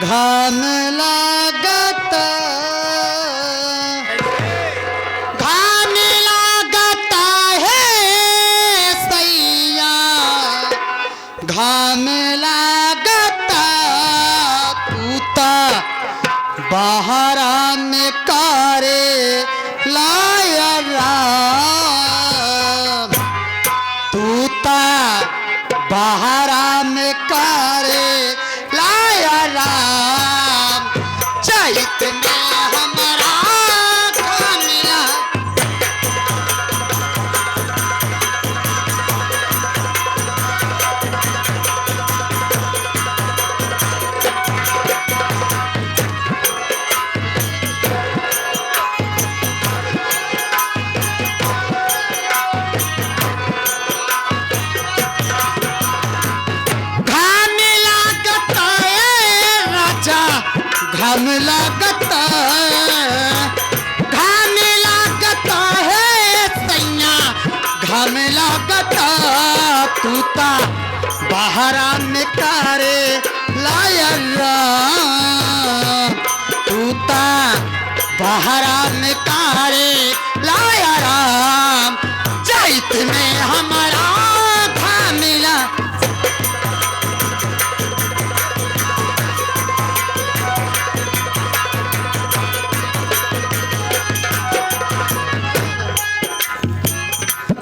घाम लागता घाम लागता है सैया घाम लागता तूता बहरा में कारे लाया राम तूता बहरा में कारे लाया राम चैत में हमारा कामिला घाम लागता है सैया घाम लागता तूता बहरा में कारे लाया राम तूता बहरा में कारे लाया राम चैत में हमारा घामिला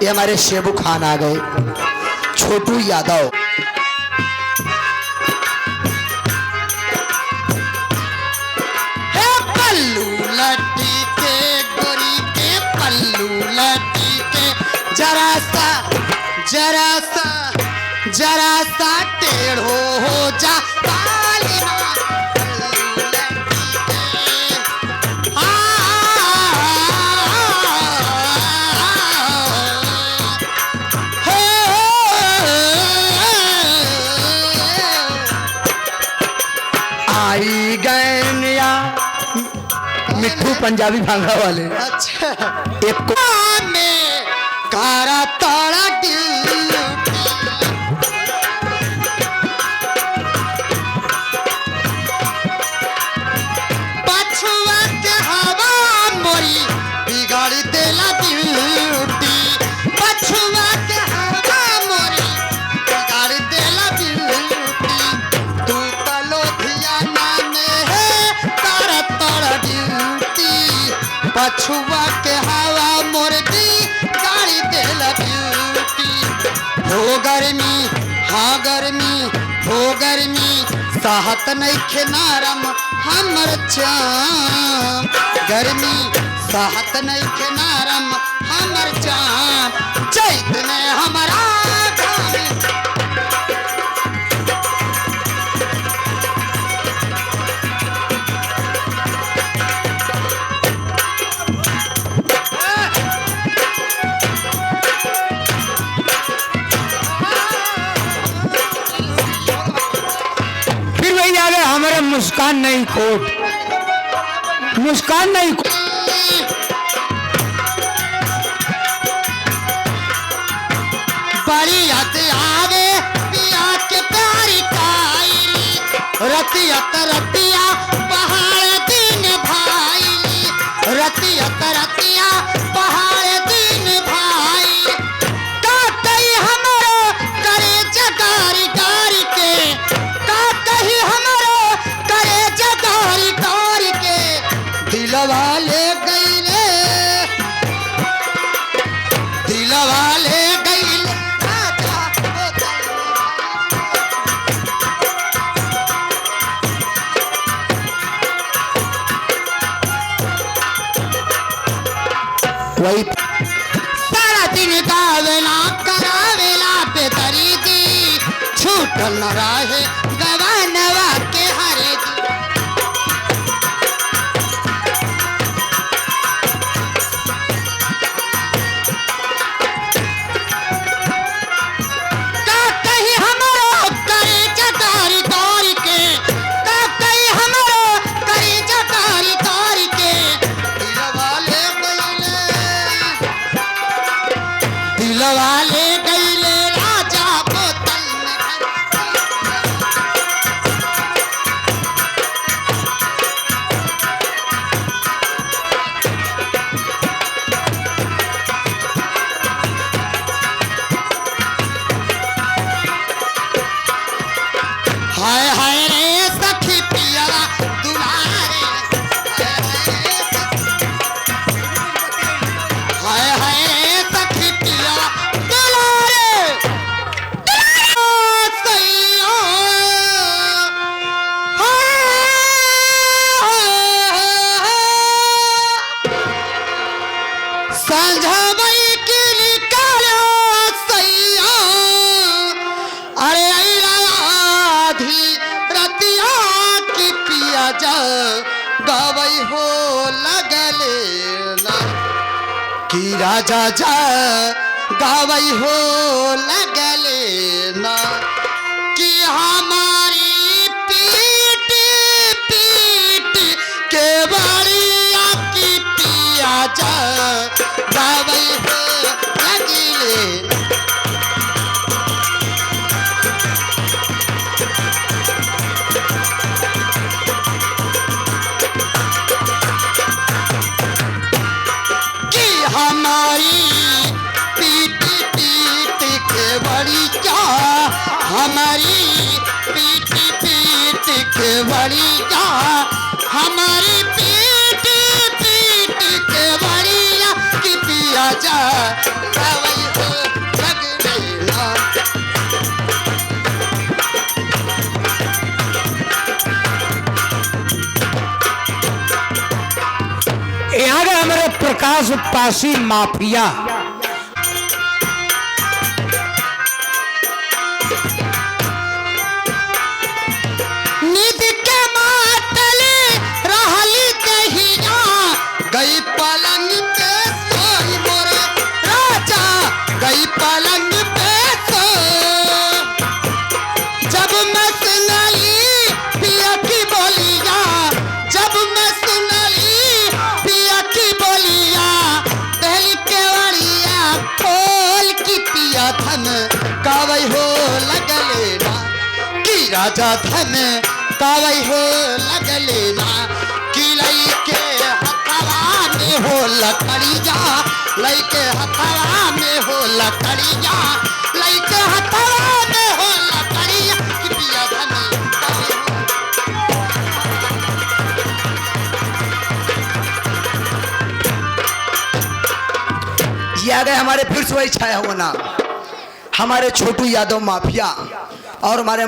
ये हमारे शेबू खान आ गए छोटू यादव पल्लू लट्टी के गोरी के पल्लू लट्टी के जरा सा टेढ़ो हो जा आई गैनिया मिट्ठू पंजाबी भांगड़ा वाले अच्छा एक में कारा ताड़ा पछुआ के हवा मोरी बिगाड़ी देला ड्यूटी पछुआ के हवा मोरी बिगाड़ी देला ड्यूटी तू तलोधियाना में है तारा ताड़ा ड्यूटी पछुआ के हवा मोरदी गाड़ी देला ड्यूटी हो गर्मी हाँ गर्मी हो गर्मी साहत नहीं खेनारम हमर चाम गर्मी साहत नहीं खेनारम हमर चाम चैत में हमारा हमारे मुस्कान नहीं कोट मुस्कान नहीं बड़ी याद आवे पिया के प्यारी कायली रतिया तरतिया पहाड़ दिन भाई रतिया तरतिया पहाड़ दिन भाई का कही हमारो करे जगारी गारी के का कही हमारो करे जगारी गारी के दिलवा ले गईले वही सारा दिन गावेला करावेला पे तरी दी छूटल न रहे गवानवा के हरे दी का कही हमारो करे जगारी गौरी के का कही हमारो करे जगारी गौरी के दिलवा ले गईले राजा बोतल में हाय हाय रे सखी पियवा दुलारे, हाय हाय रे सखी पियवा दुलारे, सैया संझावई की निकालो सैया, अरे आधी रतिया की पिया जा गवई हो लगले ना, कि राजा जा गवई हो लगले ना, कि हमारी पीट पीट के बड़िया की पिया जा गवई हो लगले ना। हमारी पीट पीट के बड़ी क्या, हमारी पीट पीट के बड़ी क्या, हमारी पीट पीट के बड़िया की पिया जा गवई हो लगले ना। यहाँ के हमारे प्रकाश पासी माफिया नींद के मातले रहली दहिया, गई पलंग पे सोई मोरे राजा, गई पलंग पे सो। जब मैं सुनली पिया की बोलिया, जब मैं सुनली पिया की बोलिया, पहली केवड़िया खोल की पिया धन गावई हो लगले ना, कि राजा धन गावई हो लगले ना, कि लइके हथवा में हो लकड़िया, लइके हथवा में हो लकड़िया, लइके हथवा में हो लकड़िया, कि पिया धन गावई हो। ये आ गए हमारे फिर से वही छाया हुआ नाम, हमारे छोटू यादव माफिया और हमारे